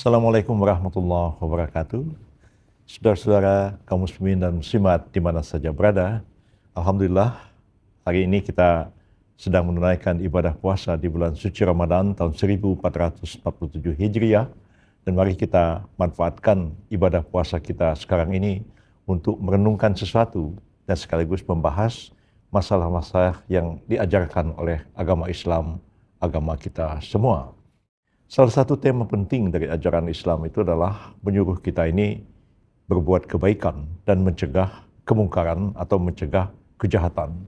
Assalamualaikum warahmatullahi wabarakatuh. Saudara-saudara kaum muslimin dan muslimat di mana saja berada, Alhamdulillah hari ini kita sedang menunaikan ibadah puasa di bulan suci Ramadan tahun 1447 Hijriah, dan mari kita manfaatkan ibadah puasa kita sekarang ini untuk merenungkan sesuatu dan sekaligus membahas masalah-masalah yang diajarkan oleh agama Islam, agama kita semua. Salah satu tema penting dari ajaran Islam itu adalah menyuruh kita ini berbuat kebaikan dan mencegah kemungkaran atau mencegah kejahatan.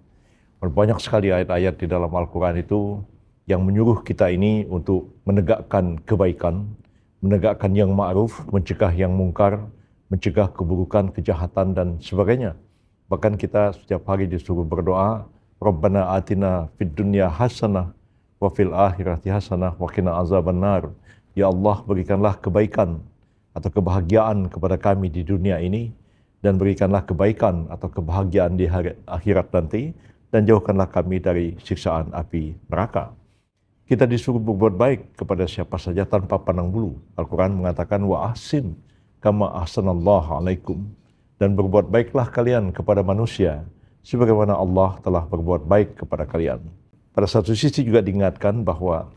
Banyak sekali ayat-ayat di dalam Al-Quran itu yang menyuruh kita ini untuk menegakkan kebaikan, menegakkan yang ma'ruf, mencegah yang mungkar, mencegah keburukan, kejahatan dan sebagainya. Bahkan kita setiap hari disuruh berdoa, Rabbana atina fid dunya hasanah wa fil akhirati hasanah wa qina azabannar. Ya Allah, berikanlah kebaikan atau kebahagiaan kepada kami di dunia ini, dan berikanlah kebaikan atau kebahagiaan di hari akhirat nanti, dan jauhkanlah kami dari siksaan api neraka. Kita disuruh berbuat baik kepada siapa saja tanpa pandang bulu. Al-Quran mengatakan wa ahsin kama ahsanallahu alaikum, dan berbuat baiklah kalian kepada manusia sebagaimana Allah telah berbuat baik kepada kalian. Pada satu sisi juga diingatkan bahwa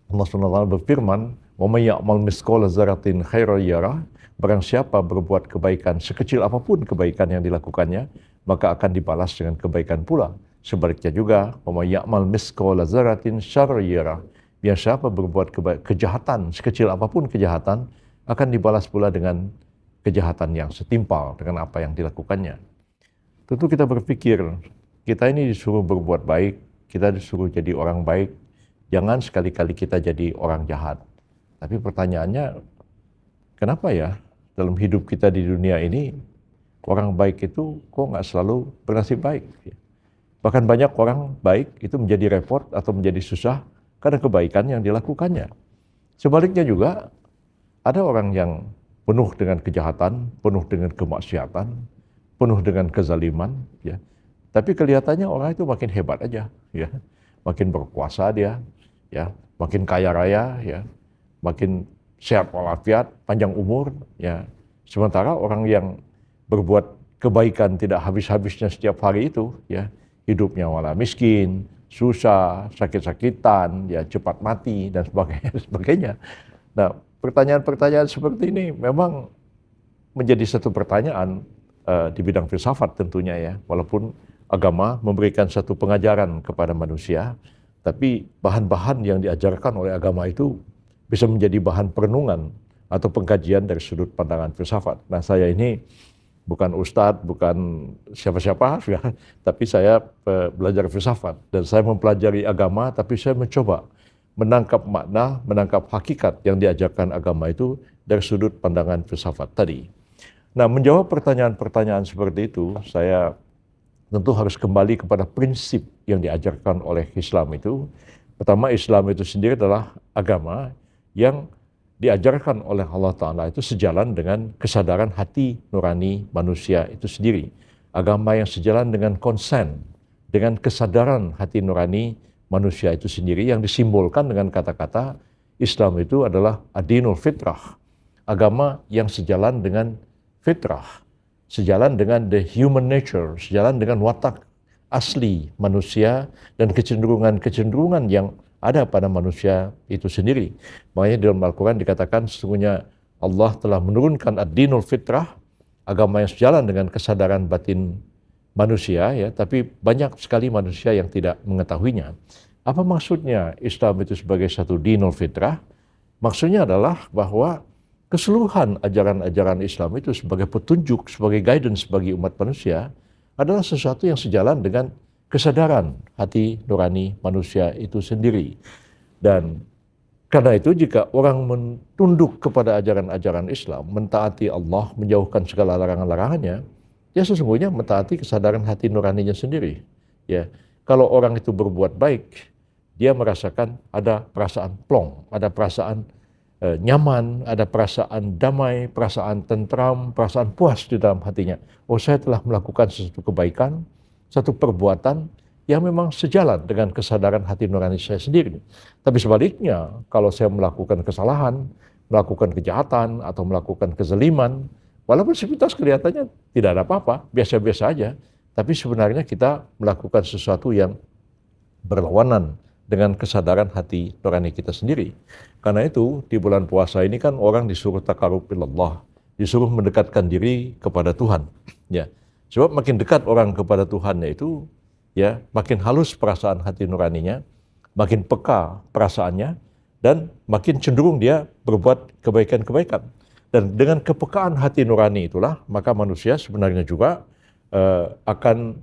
Allah SWT berfirman, "Wa may ya'mal mithqala dzarratin khairan yarah." Barang siapa berbuat kebaikan sekecil apapun kebaikan yang dilakukannya, maka akan dibalas dengan kebaikan pula. Sebaliknya juga, "Wa may ya'mal mithqala dzarratin syarran yarah." Barang siapa berbuat kejahatan sekecil apapun kejahatan, akan dibalas pula dengan kejahatan yang setimpal dengan apa yang dilakukannya. Tentu kita berpikir, kita ini disuruh berbuat baik, kita disuruh jadi orang baik, jangan sekali-kali kita jadi orang jahat. Tapi pertanyaannya, kenapa ya dalam hidup kita di dunia ini, orang baik itu kok nggak selalu bernasib baik? Bahkan banyak orang baik itu menjadi repot atau menjadi susah karena kebaikan yang dilakukannya. Sebaliknya juga, ada orang yang penuh dengan kejahatan, penuh dengan kemaksiatan, penuh dengan kezaliman, ya. Tapi kelihatannya orang itu makin hebat aja, ya, makin berkuasa dia, ya, makin kaya raya, ya, makin sehat walafiat, panjang umur, ya. Sementara orang yang berbuat kebaikan tidak habis-habisnya setiap hari itu, ya, hidupnya malah miskin, susah, sakit-sakitan, ya, cepat mati dan sebagainya. Nah, pertanyaan-pertanyaan seperti ini memang menjadi satu pertanyaan di bidang filsafat tentunya, ya, walaupun agama memberikan satu pengajaran kepada manusia, tapi bahan-bahan yang diajarkan oleh agama itu bisa menjadi bahan perenungan atau pengkajian dari sudut pandangan filsafat. Nah, saya ini bukan ustadz, bukan siapa-siapa, ya, tapi saya belajar filsafat, dan saya mempelajari agama, tapi saya mencoba menangkap makna, menangkap hakikat yang diajarkan agama itu dari sudut pandangan filsafat tadi. Nah, menjawab pertanyaan-pertanyaan seperti itu, saya tentu harus kembali kepada prinsip yang diajarkan oleh Islam itu. Pertama, Islam itu sendiri adalah agama yang diajarkan oleh Allah Ta'ala itu sejalan dengan kesadaran hati nurani manusia itu sendiri. Agama yang sejalan dengan konsen, dengan kesadaran hati nurani manusia itu sendiri, yang disimbolkan dengan kata-kata Islam itu adalah adinul fitrah. Agama yang sejalan dengan fitrah, sejalan dengan the human nature, sejalan dengan watak asli manusia dan kecenderungan-kecenderungan yang ada pada manusia itu sendiri. Makanya dalam Al-Quran dikatakan sesungguhnya Allah telah menurunkan ad-dinul fitrah, agama yang sejalan dengan kesadaran batin manusia, ya, tapi banyak sekali manusia yang tidak mengetahuinya. Apa maksudnya Islam itu sebagai satu dinul fitrah? Maksudnya adalah bahwa keseluruhan ajaran-ajaran Islam itu sebagai petunjuk, sebagai guidance bagi umat manusia adalah sesuatu yang sejalan dengan kesadaran hati nurani manusia itu sendiri. Dan karena itu jika orang tunduk kepada ajaran-ajaran Islam, mentaati Allah, menjauhkan segala larangan-larangannya, ya sesungguhnya mentaati kesadaran hati nuraninya sendiri. Ya, kalau orang itu berbuat baik, dia merasakan ada perasaan plong, ada perasaan nyaman, ada perasaan damai, perasaan tentram, perasaan puas di dalam hatinya. Oh, saya telah melakukan sesuatu kebaikan, satu perbuatan yang memang sejalan dengan kesadaran hati nurani saya sendiri. Tapi sebaliknya, kalau saya melakukan kesalahan, melakukan kejahatan atau melakukan kezaliman, walaupun sepintas kelihatannya tidak ada apa-apa, biasa-biasa aja, tapi sebenarnya kita melakukan sesuatu yang berlawanan dengan kesadaran hati nurani kita sendiri. Karena itu di bulan puasa ini kan orang disuruh takarub ilallah, disuruh mendekatkan diri kepada Tuhan. Ya, sebab makin dekat orang kepada Tuhannya itu, ya makin halus perasaan hati nuraninya, makin peka perasaannya, dan makin cenderung dia berbuat kebaikan-kebaikan. Dan dengan kepekaan hati nurani itulah, maka manusia sebenarnya juga akan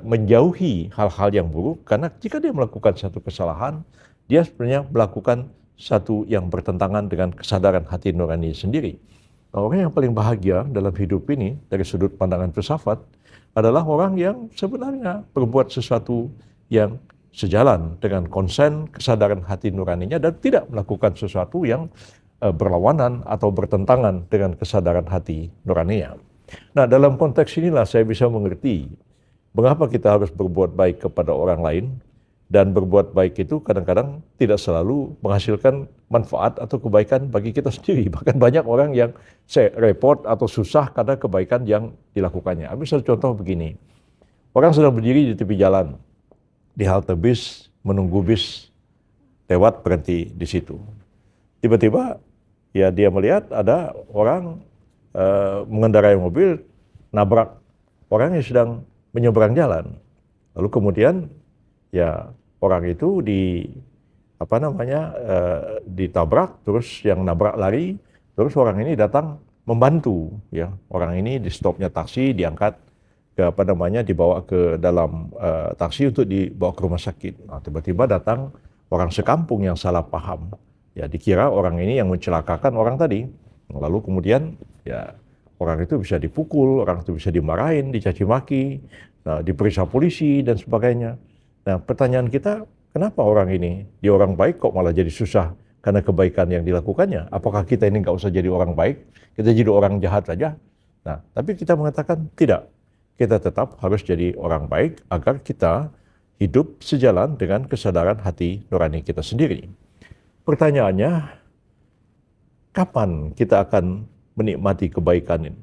menjauhi hal-hal yang buruk, karena jika dia melakukan satu kesalahan, dia sebenarnya melakukan satu yang bertentangan dengan kesadaran hati nurani sendiri. Orang yang paling bahagia dalam hidup ini dari sudut pandangan filsafat adalah orang yang sebenarnya berbuat sesuatu yang sejalan dengan konsen kesadaran hati nuraninya dan tidak melakukan sesuatu yang berlawanan atau bertentangan dengan kesadaran hati nuraninya. Nah, dalam konteks inilah saya bisa mengerti mengapa kita harus berbuat baik kepada orang lain, dan berbuat baik itu kadang-kadang tidak selalu menghasilkan manfaat atau kebaikan bagi kita sendiri. Bahkan banyak orang yang repot atau susah karena kebaikan yang dilakukannya. Ambil satu contoh begini, orang sedang berdiri di tepi jalan, di halte bis, menunggu bis lewat berhenti di situ. Tiba-tiba ya dia melihat ada orang mengendarai mobil nabrak orang yang sedang menyeberang jalan. Lalu kemudian ya orang itu ditabrak, terus yang nabrak lari, terus orang ini datang membantu, ya orang ini di stopnya taksi, diangkat dibawa ke dalam taksi untuk dibawa ke rumah sakit. Nah, tiba-tiba datang orang sekampung yang salah paham, ya dikira orang ini yang mencelakakan orang tadi. Lalu kemudian ya orang itu bisa dipukul, orang itu bisa dimarahin, dicaci maki, nah, diperiksa polisi dan sebagainya. Nah, pertanyaan kita, kenapa orang ini, dia orang baik kok malah jadi susah karena kebaikan yang dilakukannya? Apakah kita ini nggak usah jadi orang baik, kita jadi orang jahat saja? Nah, tapi kita mengatakan tidak. Kita tetap harus jadi orang baik agar kita hidup sejalan dengan kesadaran hati nurani kita sendiri. Pertanyaannya, kapan kita akan menikmati kebaikan ini?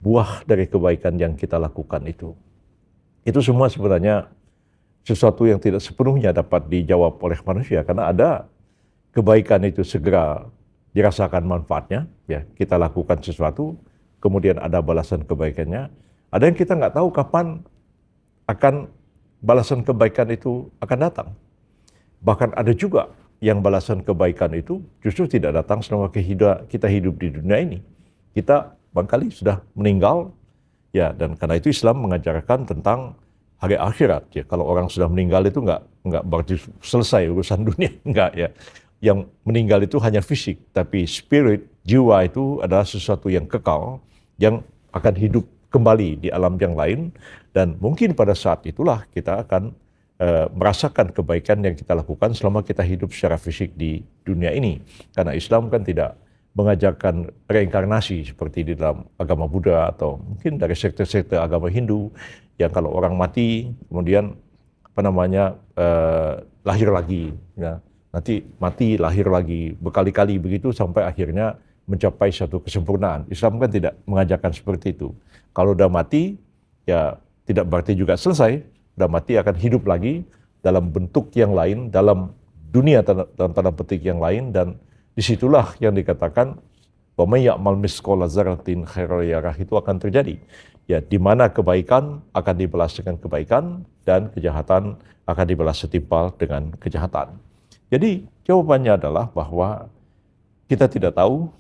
Buah dari kebaikan yang kita lakukan itu. Itu semua sebenarnya sesuatu yang tidak sepenuhnya dapat dijawab oleh manusia, karena ada kebaikan itu segera dirasakan manfaatnya, ya kita lakukan sesuatu, kemudian ada balasan kebaikannya. Ada yang kita nggak tahu kapan akan balasan kebaikan itu akan datang. Bahkan ada juga yang balasan kebaikan itu justru tidak datang selama kita hidup di dunia ini. Kita barangkali sudah meninggal, ya, dan karena itu Islam mengajarkan tentang hari akhirat. Ya, kalau orang sudah meninggal itu nggak berarti selesai urusan dunia, enggak ya. Yang meninggal itu hanya fisik, tapi spirit, jiwa itu adalah sesuatu yang kekal, yang akan hidup kembali di alam yang lain, dan mungkin pada saat itulah kita akan merasakan kebaikan yang kita lakukan selama kita hidup secara fisik di dunia ini. Karena Islam kan tidak mengajarkan reinkarnasi seperti di dalam agama Buddha atau mungkin dari sekte-sekte agama Hindu, yang kalau orang mati kemudian lahir lagi, ya. Nanti mati lahir lagi berkali-kali begitu sampai akhirnya mencapai satu kesempurnaan. Islam kan tidak mengajarkan seperti itu. Kalau udah mati ya tidak berarti juga selesai. Udah mati akan hidup lagi dalam bentuk yang lain, dalam dunia dalam tanda petik yang lain, dan disitulah yang dikatakan wa may ya'mal misqala dzarratin khairan yarah, itu akan terjadi. Ya, di mana kebaikan akan dibalas dengan kebaikan dan kejahatan akan dibalas setimpal dengan kejahatan. Jadi jawabannya adalah bahwa kita tidak tahu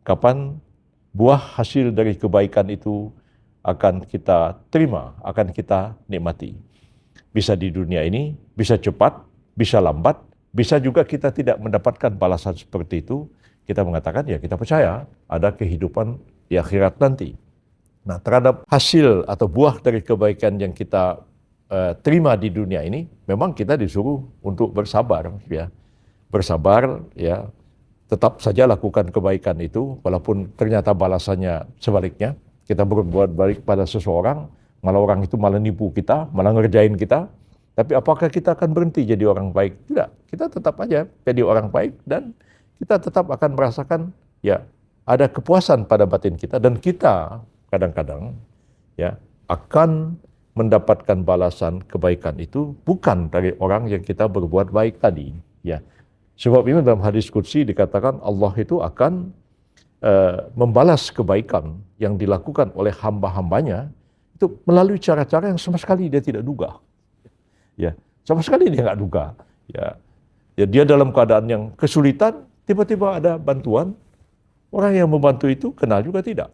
kapan buah hasil dari kebaikan itu akan kita terima, akan kita nikmati. Bisa di dunia ini, bisa cepat, bisa lambat, bisa juga kita tidak mendapatkan balasan seperti itu. Kita mengatakan ya kita percaya ada kehidupan di akhirat nanti. Nah, terhadap hasil atau buah dari kebaikan yang kita terima di dunia ini, memang kita disuruh untuk bersabar, ya. Bersabar, ya. Tetap saja lakukan kebaikan itu, walaupun ternyata balasannya sebaliknya. Kita berbuat baik pada seseorang, malah orang itu malah nipu kita, malah ngerjain kita. Tapi apakah kita akan berhenti jadi orang baik? Tidak, kita tetap aja jadi orang baik dan kita tetap akan merasakan ya ada kepuasan pada batin kita, dan kita kadang-kadang ya akan mendapatkan balasan kebaikan itu bukan dari orang yang kita berbuat baik tadi, ya. Sebab ini dalam hadis qudsi dikatakan Allah itu akan membalas kebaikan yang dilakukan oleh hamba-hambanya itu melalui cara-cara yang sama sekali dia tidak duga. Ya, sama sekali dia nggak duga. Ya, ya dia dalam keadaan yang kesulitan, tiba-tiba ada bantuan. Orang yang membantu itu kenal juga tidak.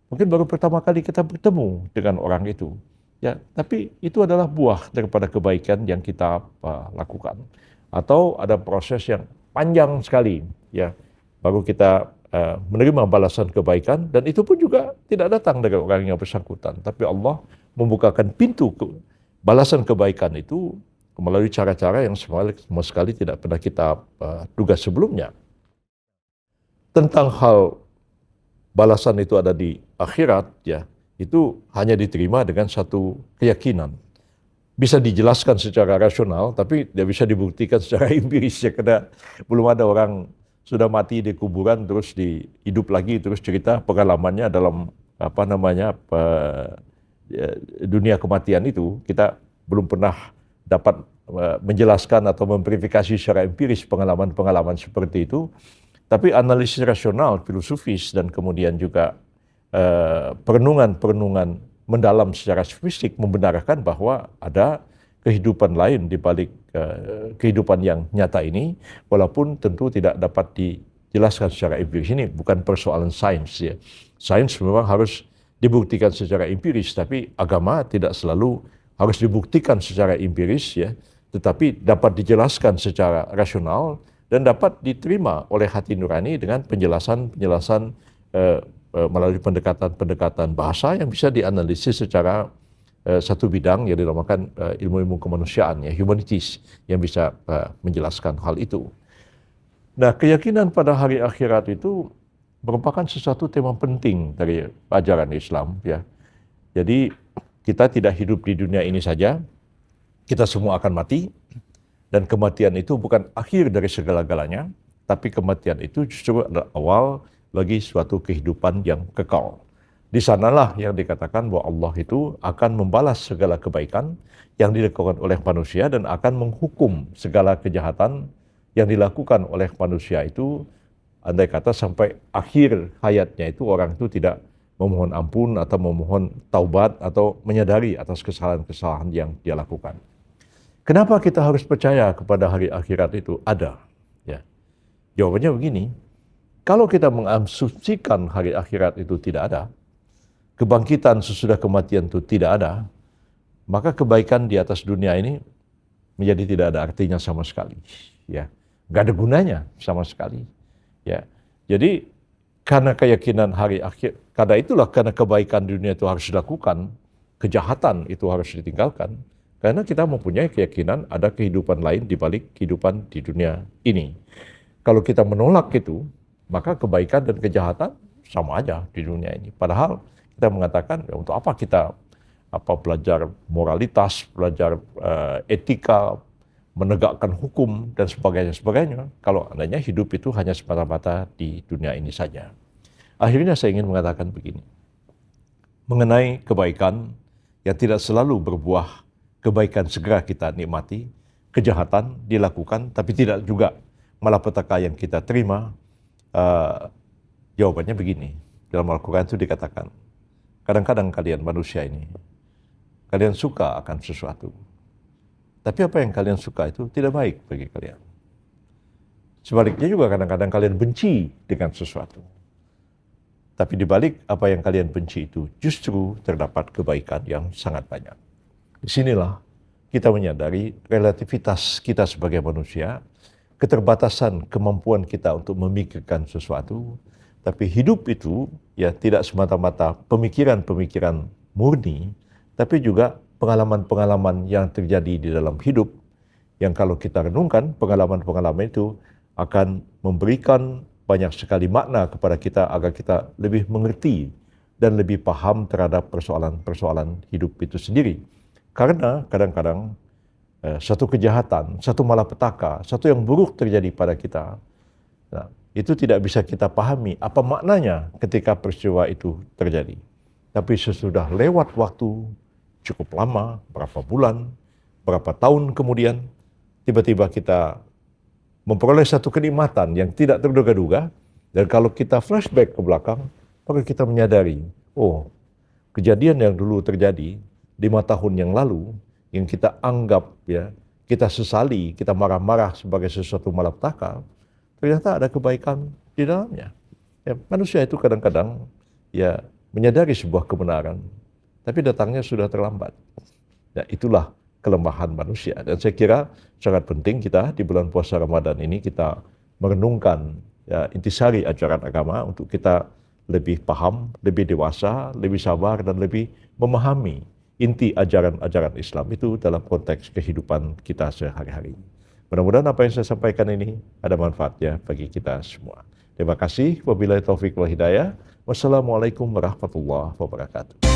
Mungkin baru pertama kali kita bertemu dengan orang itu. Ya, tapi itu adalah buah daripada kebaikan yang kita lakukan. Atau ada proses yang panjang sekali, ya, baru kita menerima balasan kebaikan, dan itu pun juga tidak datang dari orang yang bersangkutan. Tapi Allah membukakan pintu balasan kebaikan itu melalui cara-cara yang sama sekali tidak pernah kita duga sebelumnya. Tentang hal balasan itu ada di akhirat, ya, itu hanya diterima dengan satu keyakinan. Bisa dijelaskan secara rasional, tapi tidak bisa dibuktikan secara empiris, ya, karena belum ada orang sudah mati di kuburan terus hidup lagi terus cerita pengalamannya dalam dunia kematian itu. Kita belum pernah dapat menjelaskan atau memverifikasi secara empiris pengalaman-pengalaman seperti itu. Tapi analisis rasional, filosofis, dan kemudian juga perenungan-perenungan mendalam secara fisik membenarkan bahwa ada kehidupan lain di balik kehidupan yang nyata ini, walaupun tentu tidak dapat dijelaskan secara empiris. Ini bukan persoalan sains, ya. Sains memang harus dibuktikan secara empiris, tapi agama tidak selalu harus dibuktikan secara empiris, ya, tetapi dapat dijelaskan secara rasional dan dapat diterima oleh hati nurani dengan penjelasan-penjelasan melalui pendekatan-pendekatan bahasa yang bisa dianalisis secara satu bidang yang dinamakan ilmu-ilmu kemanusiaan, ya, humanities, yang bisa menjelaskan hal itu. Nah, keyakinan pada hari akhirat itu merupakan sesuatu tema penting dari ajaran Islam, ya. Jadi kita tidak hidup di dunia ini saja, kita semua akan mati, dan kematian itu bukan akhir dari segala-galanya, tapi kematian itu justru adalah awal bagi suatu kehidupan yang kekal. Di sanalah yang dikatakan bahwa Allah itu akan membalas segala kebaikan yang dilakukan oleh manusia dan akan menghukum segala kejahatan yang dilakukan oleh manusia itu, andai kata sampai akhir hayatnya itu orang itu tidak memohon ampun atau memohon taubat atau menyadari atas kesalahan-kesalahan yang dia lakukan. Kenapa kita harus percaya kepada hari akhirat itu ada? Ya. Jawabannya begini, kalau kita mengasumsikan hari akhirat itu tidak ada, kebangkitan sesudah kematian itu tidak ada, maka kebaikan di atas dunia ini menjadi tidak ada artinya sama sekali. Ya, nggak ada gunanya sama sekali. Ya, jadi karena keyakinan hari akhir, karena kebaikan di dunia itu harus dilakukan, kejahatan itu harus ditinggalkan, karena kita mempunyai keyakinan ada kehidupan lain di balik kehidupan di dunia ini. Kalau kita menolak itu, maka kebaikan dan kejahatan sama aja di dunia ini. Padahal kita mengatakan, ya, untuk apa kita belajar moralitas, belajar etika, menegakkan hukum dan sebagainya, kalau adanya hidup itu hanya semata-mata di dunia ini saja. Akhirnya saya ingin mengatakan begini, mengenai kebaikan yang tidak selalu berbuah kebaikan segera kita nikmati, kejahatan dilakukan tapi tidak juga malapetaka yang kita terima. Jawabannya begini, dalam Al-Quran itu dikatakan, kadang-kadang kalian manusia ini, kalian suka akan sesuatu, tapi apa yang kalian suka itu tidak baik bagi kalian. Sebaliknya juga kadang-kadang kalian benci dengan sesuatu, tapi di balik apa yang kalian benci itu justru terdapat kebaikan yang sangat banyak. Disinilah kita menyadari relativitas kita sebagai manusia, keterbatasan kemampuan kita untuk memikirkan sesuatu, tapi hidup itu ya tidak semata-mata pemikiran-pemikiran murni, tapi juga pengalaman-pengalaman yang terjadi di dalam hidup, yang kalau kita renungkan, pengalaman-pengalaman itu akan memberikan banyak sekali makna kepada kita agar kita lebih mengerti dan lebih paham terhadap persoalan-persoalan hidup itu sendiri. Karena kadang-kadang satu kejahatan, satu malapetaka, satu yang buruk terjadi pada kita, nah, itu tidak bisa kita pahami apa maknanya ketika peristiwa itu terjadi. Tapi sesudah lewat waktu cukup lama, berapa bulan, berapa tahun kemudian, tiba-tiba kita memperoleh satu kenikmatan yang tidak terduga-duga, dan kalau kita flashback ke belakang, maka kita menyadari, oh, kejadian yang dulu terjadi 5 tahun yang lalu, yang kita anggap, ya, kita sesali, kita marah-marah sebagai sesuatu malapetaka, ternyata ada kebaikan di dalamnya. Ya, manusia itu kadang-kadang ya menyadari sebuah kebenaran, tapi datangnya sudah terlambat. Ya, itulah kelemahan manusia. Dan saya kira sangat penting kita di bulan puasa Ramadan ini kita merenungkan ya, intisari ajaran agama untuk kita lebih paham, lebih dewasa, lebih sabar, dan lebih memahami inti ajaran-ajaran Islam itu dalam konteks kehidupan kita sehari-hari. Mudah-mudahan apa yang saya sampaikan ini ada manfaatnya bagi kita semua. Terima kasih. Wabillahi taufik wal hidayah. Wassalamualaikum warahmatullahi wabarakatuh.